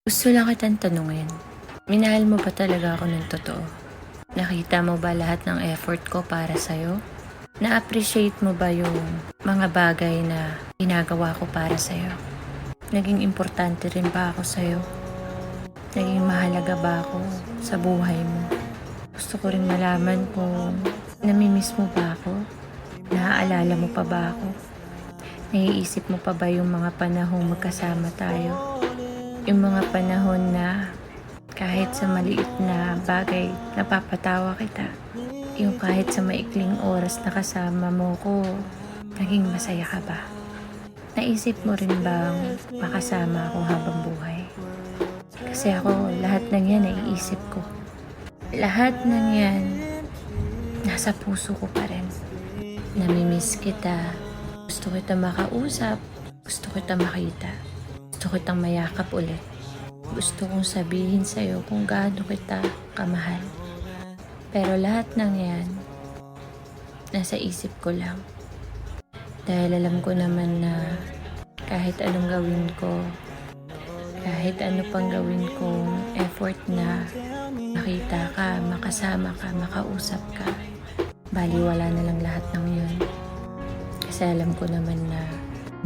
Gusto lang kitang tanungin, minahal mo ba talaga ako ng totoo? Nakita mo ba lahat ng effort ko para sa'yo? Na-appreciate mo ba yung mga bagay na ginagawa ko para sa'yo? Naging importante rin ba ako sa'yo? Naging mahalaga ba ako sa buhay mo? Gusto ko rin malaman kung namimiss mo ba ako? Naaalala mo pa ba ako? Naiisip mo pa ba yung mga panahong magkasama tayo? Yung mga panahon na kahit sa maliit na bagay napapatawa kita. Yung kahit sa maikling oras na kasama mo ko, naging masaya ka ba? Naisip mo rin bang makasama ako habang buhay? Kasi ako, lahat ng yan naiisip ko. Lahat ng yan, nasa puso ko pa rin. Namimiss kita. Gusto kita makausap. Gusto kita makita. Gusto kitang mayakap ulit. Gusto kong sabihin sa'yo kung gaano kita kamahal. Pero lahat ng yan, nasa isip ko lang. Dahil alam ko naman na kahit anong gawin ko, kahit ano pang gawin kong effort na makita ka, makasama ka, makausap ka, baliwala na lang lahat ng yun. Kasi alam ko naman na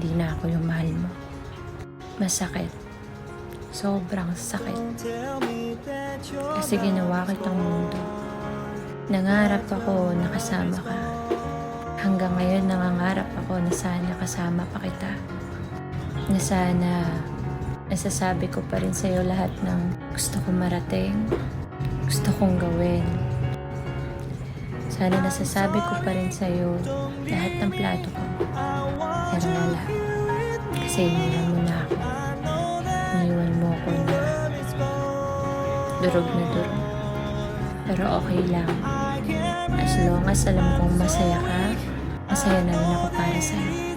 hindi na ako yung mahal mo. Masakit. Sobrang sakit. Kasi ginawa kitang mundo. Nangarap ako na kasama ka. Hanggang ngayon nangangarap ako na sana kasama pa kita. Na sana nasasabi ko pa rin sa'yo lahat ng gusto kong marating, gusto kong gawin. Sana nasasabi ko pa rin sa'yo lahat ng plato ko. Pero wala. Kasi iniwan mo na ako. Iniwan mo ako na durog na durog. Pero okay lang. As long as alam kong masaya ka, masaya na rin ako para sa'yo.